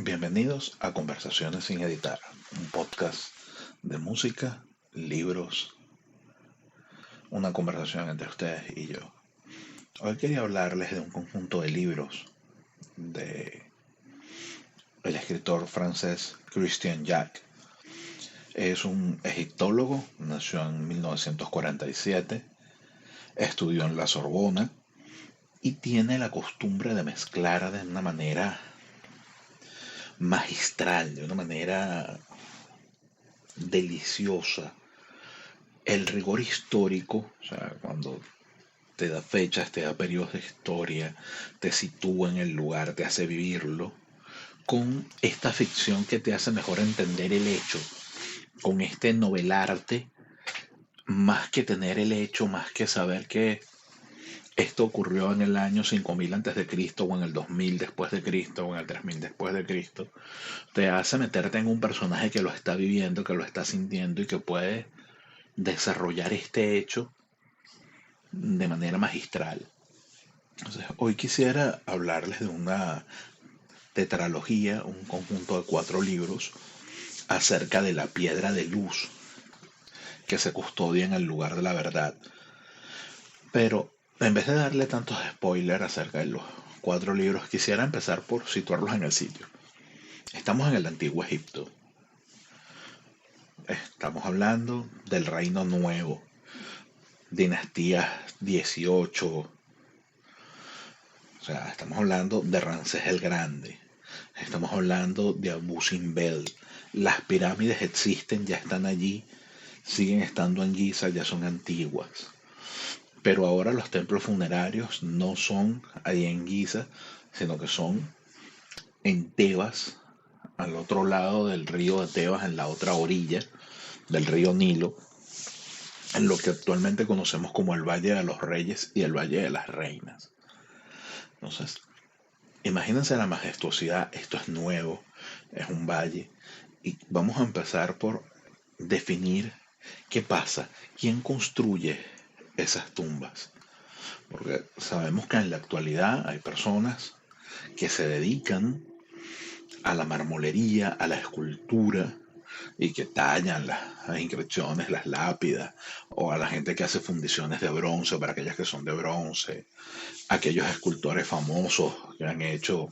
Bienvenidos a Conversaciones sin editar, un podcast de música, libros, una conversación entre ustedes y yo. Hoy quería hablarles de un conjunto de libros de el escritor francés Christian Jacques. Es un egiptólogo, nació en 1947, estudió en la Sorbona y tiene la costumbre de mezclar de una manera magistral, de una manera deliciosa, el rigor histórico, o sea, cuando te da fechas, te da periodos de historia, te sitúa en el lugar, te hace vivirlo, con esta ficción que te hace mejor entender el hecho, con este novelarte, más que tener el hecho, más que saber que esto ocurrió en el año 5000 antes de Cristo o en el 2000 después de Cristo o en el 3000 después de Cristo, te hace meterte en un personaje que lo está viviendo, que lo está sintiendo y que puede desarrollar este hecho de manera magistral. Entonces, hoy quisiera hablarles de una tetralogía, un conjunto de 4 libros acerca de la piedra de luz que se custodia en el lugar de la verdad. Pero en vez de darle tantos spoilers acerca de los 4 libros, quisiera empezar por situarlos en el sitio. Estamos en el antiguo Egipto. Estamos hablando del Reino Nuevo, dinastía 18. O sea, estamos hablando de Ramsés el Grande. Estamos hablando de Abu Simbel. Las pirámides existen, ya están allí, siguen estando en Giza, ya son antiguas. Pero ahora los templos funerarios no son ahí en Giza, sino que son en Tebas, al otro lado del río de Tebas, en la otra orilla del río Nilo, en lo que actualmente conocemos como el Valle de los Reyes y el Valle de las Reinas. Entonces, imagínense la majestuosidad, esto es nuevo, es un valle, y vamos a empezar por definir qué pasa, quién construye esas tumbas. Porque sabemos que en la actualidad hay personas que se dedican a la marmolería, a la escultura, y que tallan las inscripciones, las lápidas, o a la gente que hace fundiciones de bronce, para aquellas que son de bronce, aquellos escultores famosos que han hecho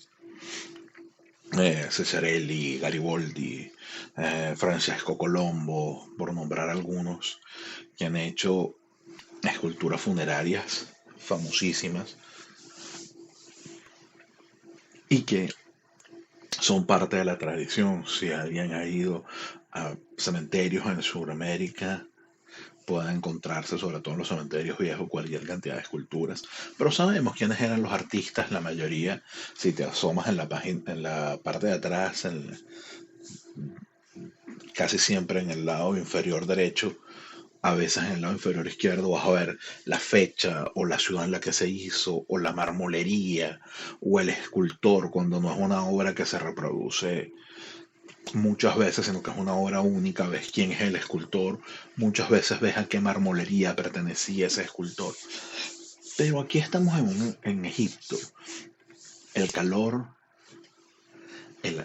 Cesarelli, Garibaldi, Francesco Colombo, por nombrar algunos, que han hecho esculturas funerarias famosísimas y que son parte de la tradición. Si alguien ha ido a cementerios en Sudamérica, puede encontrarse, sobre todo en los cementerios viejos, cualquier cantidad de esculturas. Pero sabemos quiénes eran los artistas, la mayoría. Si te asomas en la página, en la parte de atrás, casi siempre en el lado inferior derecho, a veces en el lado inferior izquierdo vas a ver la fecha o la ciudad en la que se hizo o la marmolería o el escultor, cuando no es una obra que se reproduce muchas veces, sino que es una obra única. Ves quién es el escultor, muchas veces ves a qué marmolería pertenecía ese escultor. Pero aquí estamos en Egipto. El calor,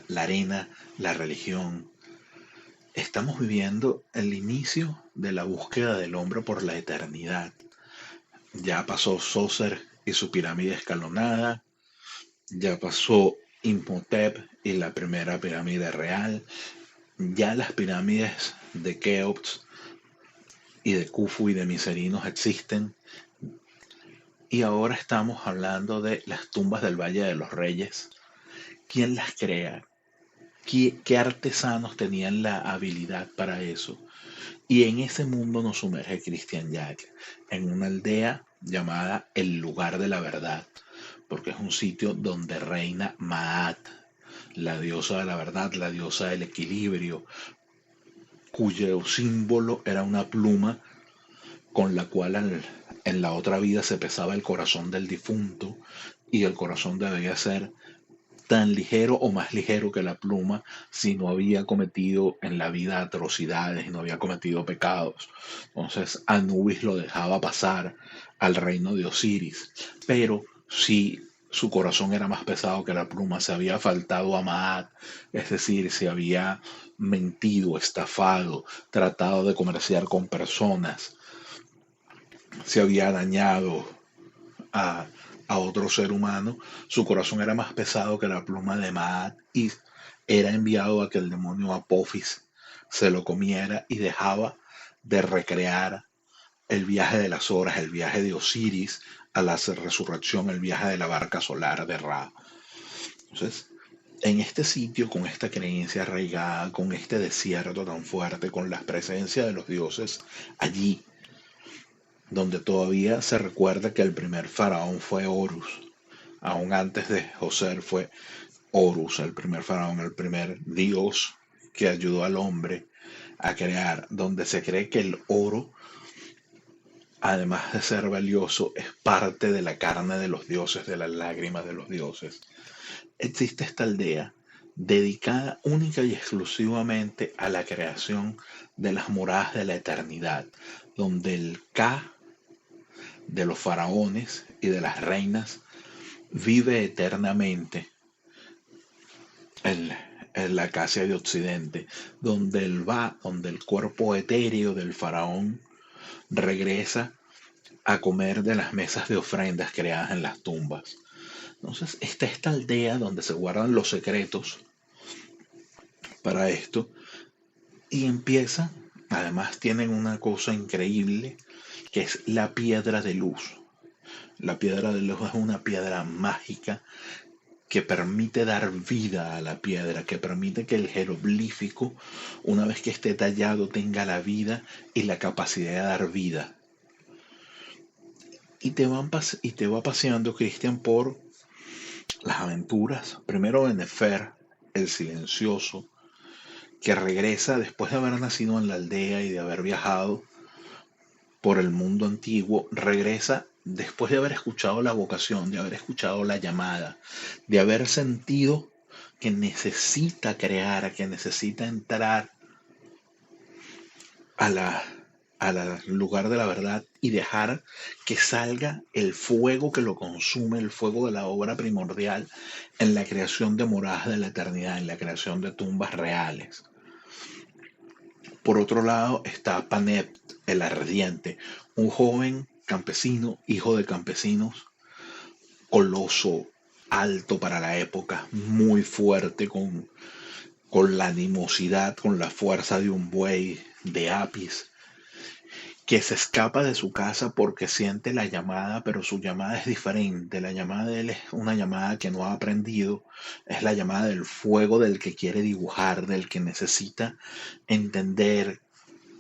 la arena, la religión. Estamos viviendo el inicio de la búsqueda del hombre por la eternidad. Ya pasó Sócer y su pirámide escalonada, ya pasó Imhotep y la primera pirámide real, ya las pirámides de Keops y de Khufu y de Miserinos existen, y ahora estamos hablando de las tumbas del Valle de los Reyes. ¿Quién las crea? ¿Qué artesanos tenían la habilidad para eso? Y en ese mundo nos sumerge Christian Jacques, en una aldea llamada el lugar de la verdad, porque es un sitio donde reina Maat, la diosa de la verdad, la diosa del equilibrio, cuyo símbolo era una pluma con la cual en la otra vida se pesaba el corazón del difunto, y el corazón debía ser tan ligero o más ligero que la pluma si no había cometido en la vida atrocidades y no había cometido pecados. Entonces Anubis lo dejaba pasar al reino de Osiris. Pero si Su corazón era más pesado que la pluma, se había faltado a Maat, es decir, se había mentido, estafado, tratado de comerciar con personas, se había dañado a, a otro ser humano. Su corazón era más pesado que la pluma de Maat y era enviado a que el demonio Apophis se lo comiera y dejaba de recrear el viaje de las horas, el viaje de Osiris a la resurrección, el viaje de la barca solar de Ra. Entonces, en este sitio, con esta creencia arraigada, con este desierto tan fuerte, con la presencia de los dioses allí, donde todavía se recuerda que el primer faraón fue Horus, aún antes de Joser fue Horus, el primer faraón, el primer dios que ayudó al hombre a crear, donde se cree que el oro, además de ser valioso, es parte de la carne de los dioses, de las lágrimas de los dioses. Existe esta aldea dedicada única y exclusivamente a la creación de las moradas de la eternidad, donde el Ka de los faraones y de las reinas vive eternamente en, en la Acacia de Occidente, donde el Ba, donde el cuerpo etéreo del faraón regresa a comer de las mesas de ofrendas creadas en las tumbas. Entonces está esta aldea donde se guardan los secretos para esto y empieza, además tienen una cosa increíble que es la piedra de luz. La piedra de luz es una piedra mágica que permite dar vida a la piedra, que permite que el jeroglífico, una vez que esté tallado, tenga la vida y la capacidad de dar vida. Y te va paseando, Cristian, por las aventuras, primero de Nefer, el silencioso, que regresa después de haber nacido en la aldea y de haber viajado por el mundo antiguo, regresa después de haber escuchado la vocación, de haber escuchado la llamada, de haber sentido que necesita crear, que necesita entrar a la, al lugar de la verdad y dejar que salga el fuego que lo consume, el fuego de la obra primordial en la creación de moradas de la eternidad, en la creación de tumbas reales. Por otro lado está Panet, el ardiente, un joven campesino, hijo de campesinos, coloso, alto para la época, muy fuerte, con la animosidad, con la fuerza de un buey de Apis, que se escapa de su casa porque siente la llamada, pero su llamada es diferente. La llamada de él es una llamada que no ha aprendido, es la llamada del fuego del que quiere dibujar, del que necesita entender,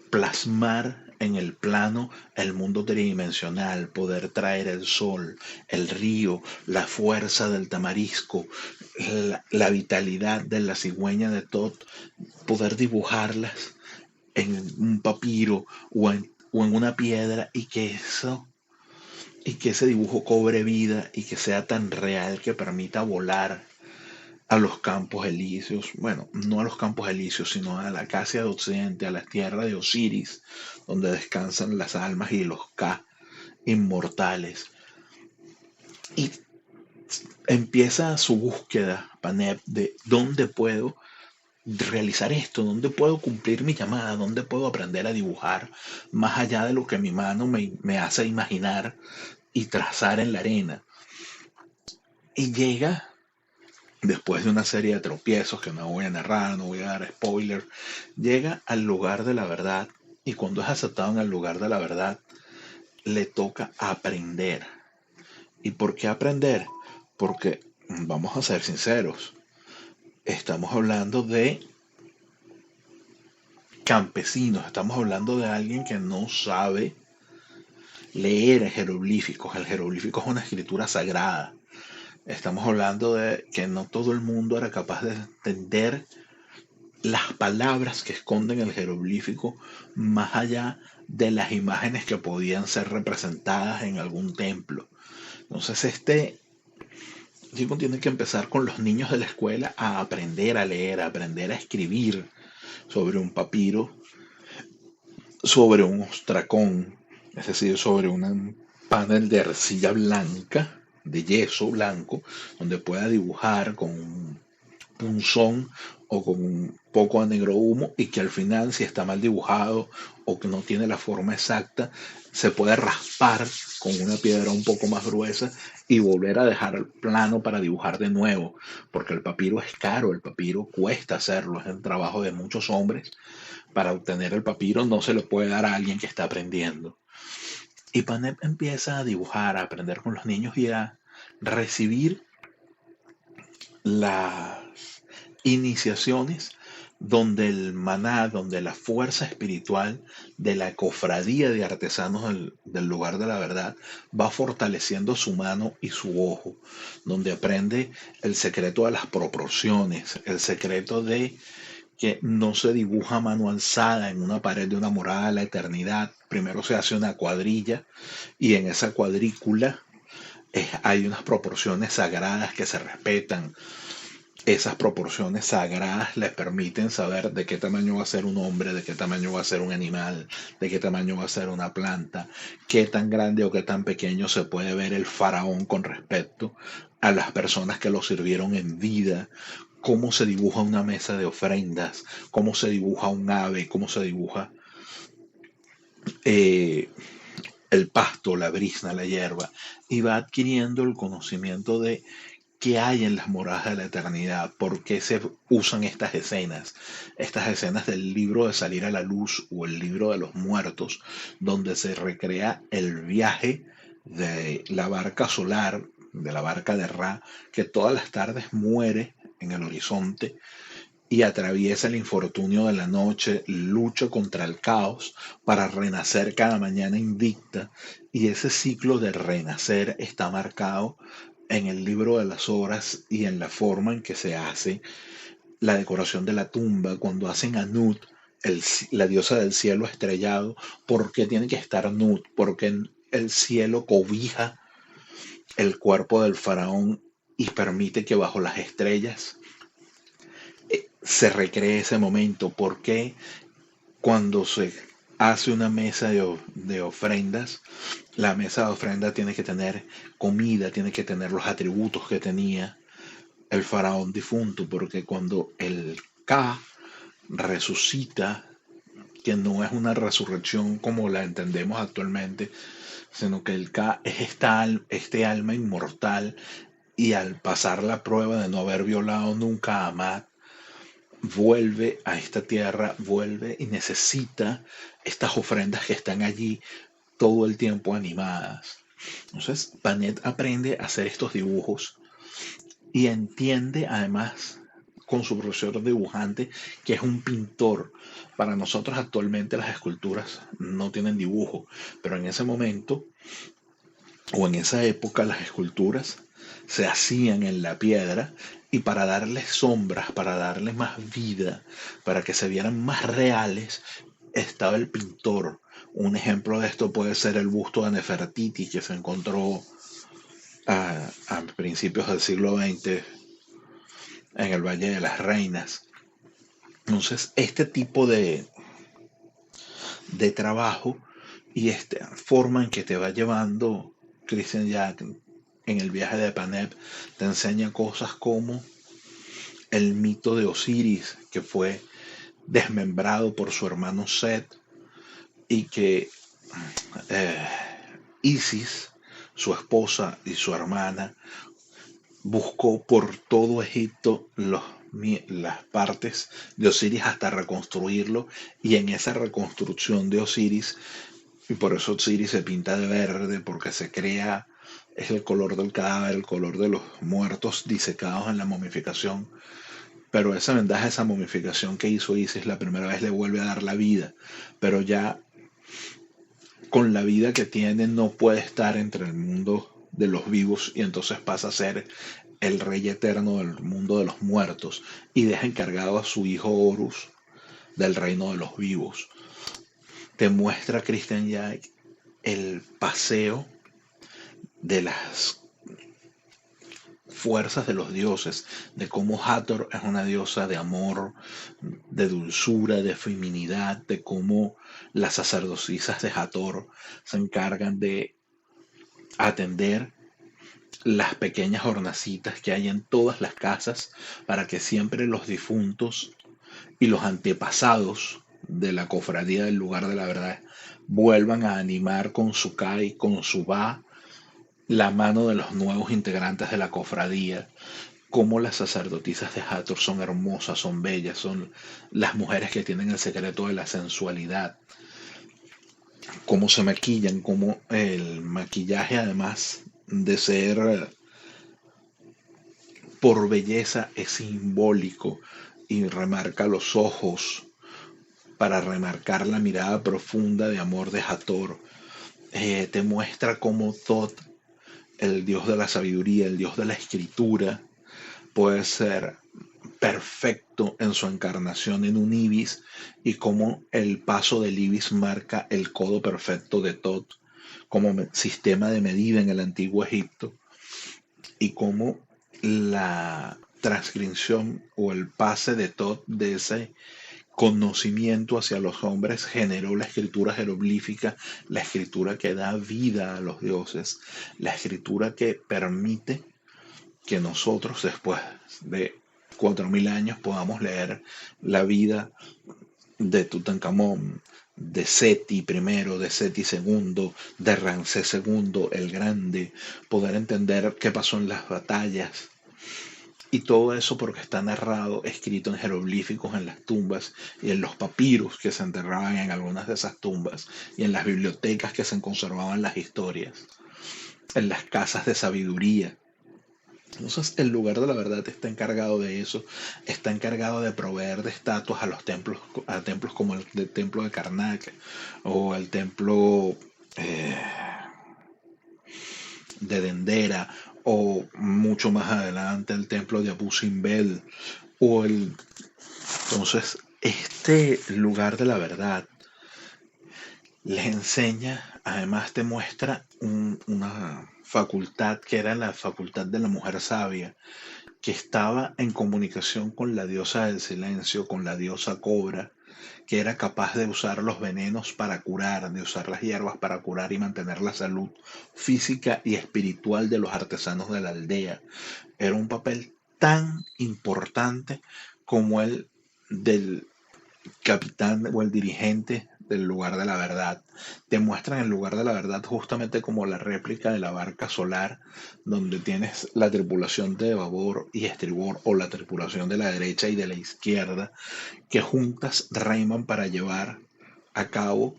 plasmar en el plano el mundo tridimensional, poder traer el sol, el río, la fuerza del tamarisco, la vitalidad de la cigüeña de Tot, poder dibujarlas en un papiro o en una piedra y que ese dibujo cobre vida y que sea tan real que permita volar a los campos elíseos, bueno, no a los campos elíseos, sino a la Acacia de Occidente, a la tierra de Osiris, donde descansan las almas y los Ka inmortales. Y empieza su búsqueda, Panep, de dónde puedo realizar esto, dónde puedo cumplir mi llamada, dónde puedo aprender a dibujar más allá de lo que mi mano me hace imaginar y trazar en la arena. Y llega, después de una serie de tropiezos que no voy a narrar, no voy a dar spoiler, llega al lugar de la verdad y cuando es aceptado en el lugar de la verdad, le toca aprender. ¿Y por qué aprender? Porque, vamos a ser sinceros, estamos hablando de campesinos, estamos hablando de alguien que no sabe leer jeroglíficos. El jeroglífico es una escritura sagrada. Estamos hablando de que no todo el mundo era capaz de entender las palabras que esconden el jeroglífico más allá de las imágenes que podían ser representadas en algún templo. Entonces este tipo tiene que empezar con los niños de la escuela a aprender a leer, a aprender a escribir sobre un papiro, sobre un ostracón, es decir, sobre un panel de arcilla blanca, de yeso blanco, donde pueda dibujar con un punzón o con un poco de negro humo, y que al final, si está mal dibujado o que no tiene la forma exacta, se puede raspar con una piedra un poco más gruesa y volver a dejar el plano para dibujar de nuevo, porque el papiro es caro, el papiro cuesta hacerlo, es el trabajo de muchos hombres. Para obtener el papiro no se le puede dar a alguien que está aprendiendo. Y Panet empieza a dibujar, a aprender con los niños y a recibir las iniciaciones donde el maná, donde la fuerza espiritual de la cofradía de artesanos del lugar de la verdad va fortaleciendo su mano y su ojo, donde aprende el secreto de las proporciones, el secreto de que no se dibuja a mano alzada en una pared de una morada a la eternidad. Primero se hace una cuadrilla y en esa cuadrícula hay unas proporciones sagradas que se respetan. Esas proporciones sagradas les permiten saber de qué tamaño va a ser un hombre, de qué tamaño va a ser un animal, de qué tamaño va a ser una planta, qué tan grande o qué tan pequeño se puede ver el faraón con respecto a las personas que lo sirvieron en vida, cómo se dibuja una mesa de ofrendas, cómo se dibuja un ave, cómo se dibuja eh, el pasto, la brisna, la hierba, y va adquiriendo el conocimiento de qué hay en las moradas de la eternidad, por qué se usan estas escenas del libro de Salir a la Luz o el libro de los muertos, donde se recrea el viaje de la barca solar, de la barca de Ra, que todas las tardes muere en el horizonte y atraviesa el infortunio de la noche, lucha contra el caos para renacer cada mañana invicta, y ese ciclo de renacer está marcado en el libro de las horas y en la forma en que se hace la decoración de la tumba, cuando hacen a Nut, la diosa del cielo estrellado. ¿Por qué tiene que estar Nut? Porque el cielo cobija el cuerpo del faraón y permite que bajo las estrellas se recree ese momento. ¿Por qué cuando se hace una mesa de ofrendas, la mesa de ofrenda tiene que tener comida, tiene que tener los atributos que tenía el faraón difunto? Porque cuando el Ka resucita, que no es una resurrección como la entendemos actualmente, sino que el Ka es este alma inmortal, y al pasar la prueba de no haber violado nunca a Amat, vuelve a esta tierra, vuelve y necesita estas ofrendas que están allí todo el tiempo animadas. Entonces, Panet aprende a hacer estos dibujos y entiende además con su profesor dibujante que es un pintor. Para nosotros actualmente las esculturas no tienen dibujo, pero en ese momento o en esa época las esculturas se hacían en la piedra, y para darles sombras, para darles más vida, para que se vieran más reales, estaba el pintor. Un ejemplo de esto puede ser el busto de Nefertiti que se encontró a principios del siglo XX en el Valle de las Reinas. Entonces, este tipo de trabajo y esta forma en que te va llevando Christian Jack en el viaje de Paneb te enseña cosas como el mito de Osiris, que fue desmembrado por su hermano Set, y que eh, Isis, su esposa y su hermana, buscó por todo Egipto las partes de Osiris hasta reconstruirlo, y en esa reconstrucción de Osiris, y por eso Osiris se pinta de verde, porque se crea, es el color del cadáver, el color de los muertos disecados en la momificación. Pero esa ventaja, esa momificación que hizo Isis la primera vez, le vuelve a dar la vida, pero ya con la vida que tiene no puede estar entre el mundo de los vivos, y entonces pasa a ser el rey eterno del mundo de los muertos, y deja encargado a su hijo Horus del reino de los vivos. Te muestra Christian Jack el paseo de las fuerzas de los dioses, de cómo Hathor es una diosa de amor, de dulzura, de feminidad, de cómo las sacerdocisas de Hathor se encargan de atender las pequeñas hornacitas que hay en todas las casas para que siempre los difuntos y los antepasados de la cofradía del lugar de la verdad vuelvan a animar con su CAI, con su va, la mano de los nuevos integrantes de la cofradía. Como las sacerdotisas de Hathor son hermosas, son bellas, son las mujeres que tienen el secreto de la sensualidad, cómo se maquillan, cómo el maquillaje, además de ser por belleza, es simbólico y remarca los ojos para remarcar la mirada profunda de amor de Hathor. Te muestra cómo Thoth, el dios de la sabiduría, el dios de la escritura, puede ser perfecto en su encarnación en un ibis, y cómo el paso del ibis marca el codo perfecto de Thoth como sistema de medida en el antiguo Egipto, y cómo la transcripción o el pase de Thoth de ese conocimiento hacia los hombres generó la escritura jeroglífica, la escritura que da vida a los dioses, la escritura que permite que nosotros después de 4000 años podamos leer la vida de Tutankamón, de Seti primero, de Seti segundo, de Ramsés segundo, el Grande, poder entender qué pasó en las batallas. Y todo eso porque está narrado, escrito en jeroglíficos en las tumbas y en los papiros que se enterraban en algunas de esas tumbas y en las bibliotecas que se conservaban las historias, en las casas de sabiduría. Entonces el lugar de la verdad está encargado de eso, está encargado de proveer de estatuas a los templos, a templos como el templo de Karnak o el templo eh, de Dendera, o mucho más adelante el templo de Abu Simbel, o el... Entonces, este lugar de la verdad les enseña, además te muestra una facultad que era la facultad de la mujer sabia, que estaba en comunicación con la diosa del silencio, con la diosa cobra, que era capaz de usar los venenos para curar, de usar las hierbas para curar y mantener la salud física y espiritual de los artesanos de la aldea. Era un papel tan importante como el del capitán o el dirigente del lugar de la verdad. Te muestran el lugar de la verdad justamente como la réplica de la barca solar, donde tienes la tripulación de babor y estribor, o la tripulación de la derecha y de la izquierda, que juntas reman para llevar a cabo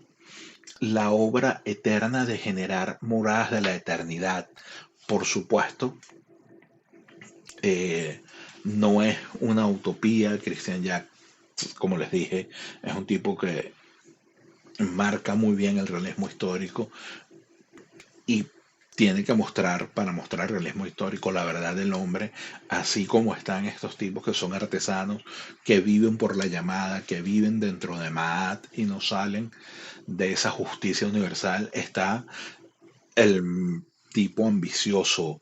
la obra eterna de generar moradas de la eternidad. Por supuesto, eh, no es una utopía. Christian Jack, como les dije, es un tipo que marca muy bien el realismo histórico y tiene que mostrar, para mostrar el realismo histórico, la verdad del hombre, así como están estos tipos que son artesanos, que viven por la llamada, que viven dentro de Maat y no salen de esa justicia universal. Está el tipo ambicioso,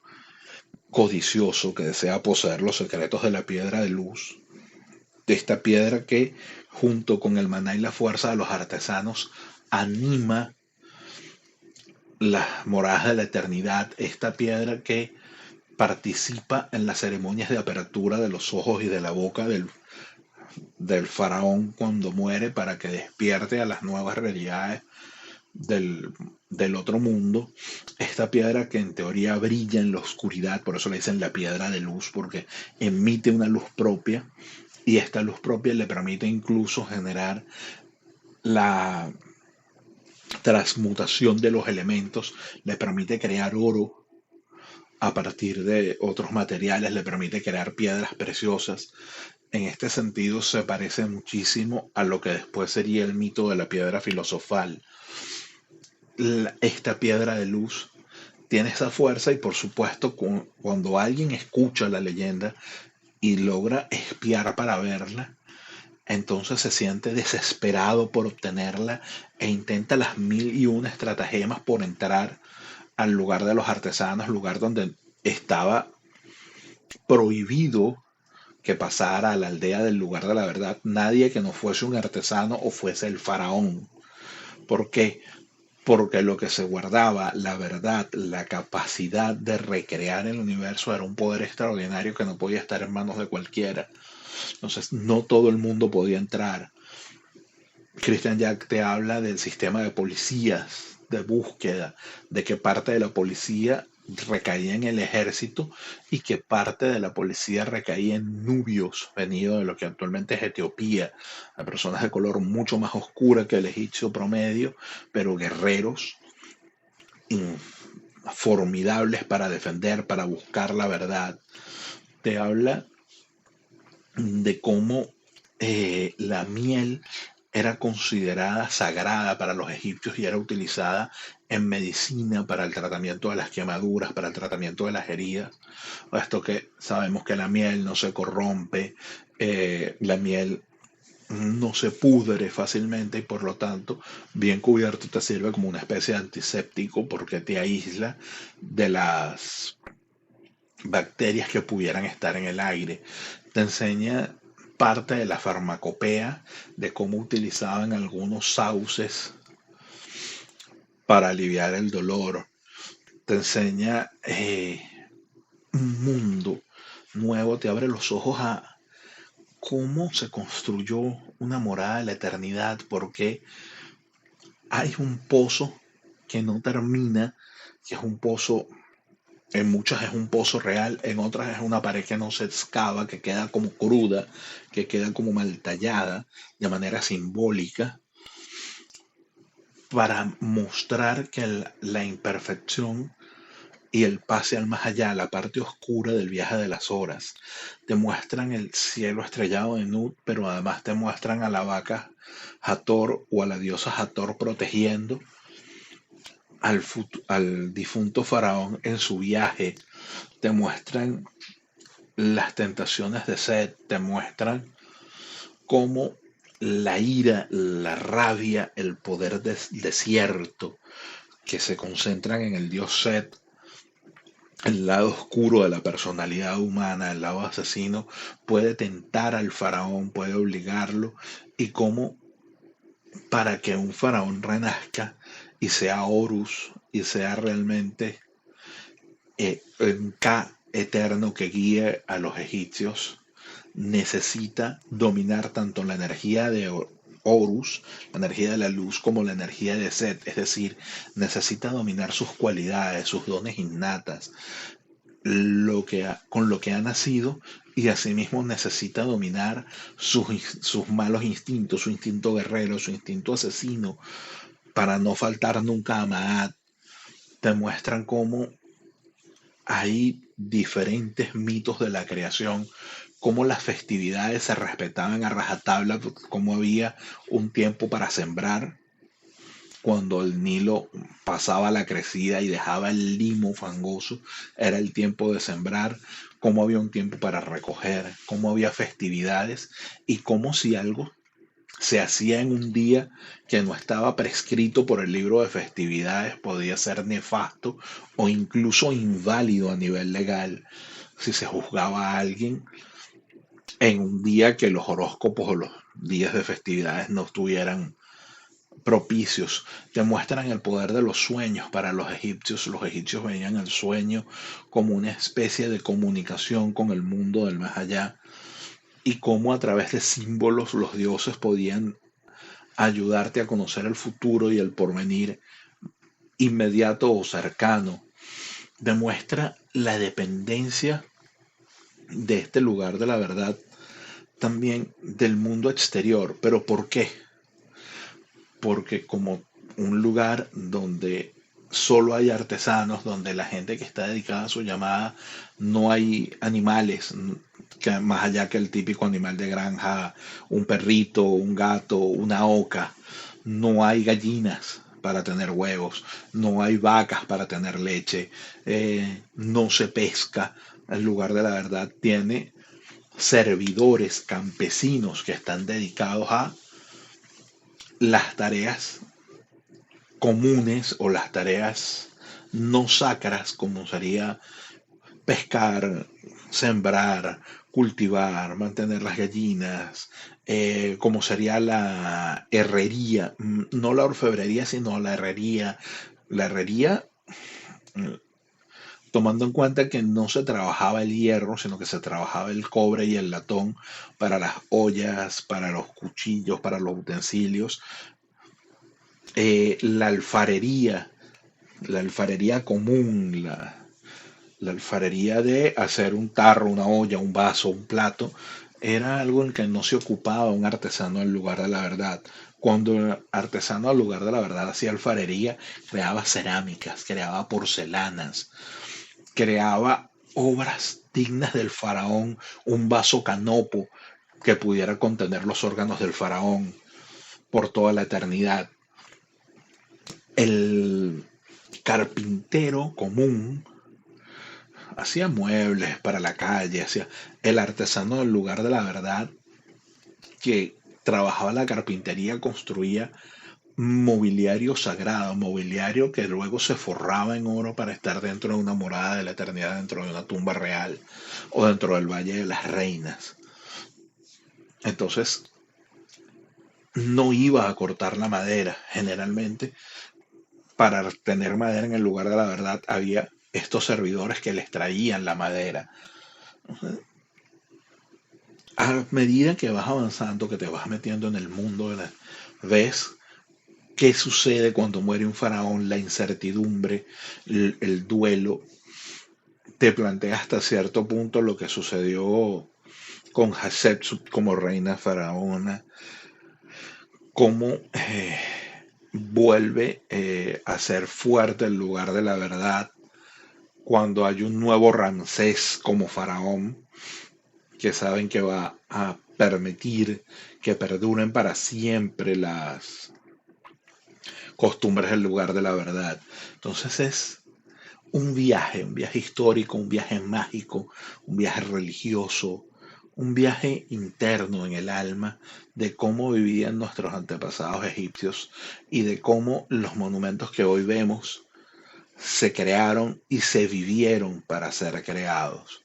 codicioso, que desea poseer los secretos de la piedra de luz, de esta piedra que, junto con el maná y la fuerza de los artesanos, anima las moradas de la eternidad, esta piedra que participa en las ceremonias de apertura de los ojos y de la boca del faraón cuando muere, para que despierte a las nuevas realidades del, del otro mundo. Esta piedra que en teoría brilla en la oscuridad, por eso le dicen la piedra de luz, porque emite una luz propia, y esta luz propia le permite incluso generar la transmutación de los elementos, le permite crear oro a partir de otros materiales, le permite crear piedras preciosas. En este sentido se parece muchísimo a lo que después sería el mito de la piedra filosofal. Esta piedra de luz tiene esa fuerza, y por supuesto cuando alguien escucha la leyenda y logra espiar para verla, entonces se siente desesperado por obtenerla e intenta las mil y una estratagemas por entrar al lugar de los artesanos, lugar donde estaba prohibido que pasara a la aldea del lugar de la verdad nadie que no fuese un artesano o fuese el faraón. ¿Por qué? porque lo que se guardaba, la verdad, la capacidad de recrear el universo era un poder extraordinario que no podía estar en manos de cualquiera. Entonces, no todo el mundo podía entrar. Christian Jack te habla del sistema de policías, de búsqueda, de que parte de la policía recaía en el ejército y que parte de la policía recaía en nubios, venido de lo que actualmente es Etiopía, a personas de color mucho más oscura que el egipcio promedio, pero guerreros formidables para defender, para buscar la verdad. Te habla de cómo la miel era considerada sagrada para los egipcios y era utilizada en medicina para el tratamiento de las quemaduras, para el tratamiento de las heridas. Esto que sabemos que la miel no se corrompe, la miel no se pudre fácilmente y por lo tanto, bien cubierto te sirve como una especie de antiséptico porque te aísla de las bacterias que pudieran estar en el aire. Te enseña parte de la farmacopea de cómo utilizaban algunos sauces para aliviar el dolor. Te enseña un mundo nuevo, te abre los ojos a cómo se construyó una morada de la eternidad, porque hay un pozo que no termina, que es un pozo. En muchas es un pozo real, en otras es una pared que no se excava, que queda como cruda, que queda como mal tallada de manera simbólica para mostrar que la imperfección y el pase al más allá, la parte oscura del viaje de las horas. Te muestran el cielo estrellado de Nut, pero además te muestran a la vaca Hathor o a la diosa Hathor protegiendo al difunto faraón en su viaje. Te muestran las tentaciones de Set, te muestran cómo la ira, la rabia, el poder desierto que se concentran en el dios Set, el lado oscuro de la personalidad humana, el lado asesino, puede tentar al faraón, puede obligarlo, y cómo para que un faraón renazca y sea Horus y sea realmente un Ka eterno que guíe a los egipcios, necesita dominar tanto la energía de Horus, la energía de la luz, como la energía de Set, es decir, necesita dominar sus cualidades, sus dones innatas, con lo que ha nacido, y asimismo necesita dominar sus malos instintos, su instinto guerrero, su instinto asesino, para no faltar nunca a Maat. Te muestran cómo hay diferentes mitos de la creación, cómo las festividades se respetaban a rajatabla, cómo había un tiempo para sembrar, cuando el Nilo pasaba la crecida y dejaba el limo fangoso, era el tiempo de sembrar, cómo había un tiempo para recoger, cómo había festividades y cómo si algo se hacía en un día que no estaba prescrito por el libro de festividades podía ser nefasto o incluso inválido a nivel legal si se juzgaba a alguien en un día que los horóscopos o los días de festividades no estuvieran propicios. Te muestran el poder de los sueños para los egipcios. Los egipcios veían el sueño como una especie de comunicación con el mundo del más allá y cómo a través de símbolos los dioses podían ayudarte a conocer el futuro y el porvenir inmediato o cercano. Demuestra la dependencia de este lugar de la verdad también del mundo exterior. ¿Pero por qué? Porque como un lugar donde solo hay artesanos, donde la gente que está dedicada a su llamada, no hay animales, que más allá que el típico animal de granja, un perrito, un gato, una oca, no hay gallinas para tener huevos, no hay vacas para tener leche, no se pesca. El lugar de la verdad tiene servidores campesinos que están dedicados a las tareas comunes o las tareas no sacras, como sería pescar, sembrar, cultivar, mantener las gallinas, como sería la herrería, no la orfebrería, sino la herrería. La herrería, mm, tomando en cuenta que no se trabajaba el hierro, sino que se trabajaba el cobre y el latón para las ollas, para los cuchillos, para los utensilios. La alfarería común, la alfarería de hacer un tarro, una olla, un vaso, un plato, era algo en que no se ocupaba un artesano en lugar de la verdad. Cuando el artesano al lugar de la verdad hacía alfarería, creaba cerámicas, creaba porcelanas, creaba obras dignas del faraón, un vaso canopo que pudiera contener los órganos del faraón por toda la eternidad. El carpintero común hacía muebles para la calle, hacía el artesano del lugar de la verdad que trabajaba la carpintería, construía mobiliario sagrado, mobiliario que luego se forraba en oro para estar dentro de una morada de la eternidad, dentro de una tumba real o dentro del Valle de las Reinas. Entonces, no iba a cortar la madera. Generalmente, para tener madera en el lugar de la verdad, había estos servidores que les traían la madera. A medida que vas avanzando, que te vas metiendo en el mundo, ves qué sucede cuando muere un faraón, la incertidumbre, el duelo. Te plantea hasta cierto punto lo que sucedió con Hatshepsut como reina faraona, cómo vuelve a ser fuerte el lugar de la verdad cuando hay un nuevo Ramsés como faraón, que saben que va a permitir que perduren para siempre las costumbres del lugar de la verdad. Entonces es un viaje histórico, un viaje mágico, un viaje religioso, un viaje interno en el alma de cómo vivían nuestros antepasados egipcios y de cómo los monumentos que hoy vemos se crearon y se vivieron para ser creados.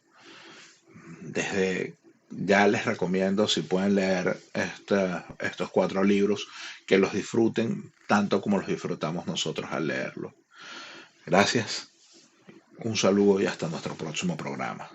Desde ya les recomiendo, si pueden leer estos 4 libros, que los disfruten tanto como los disfrutamos nosotros al leerlos. Gracias, un saludo y hasta nuestro próximo programa.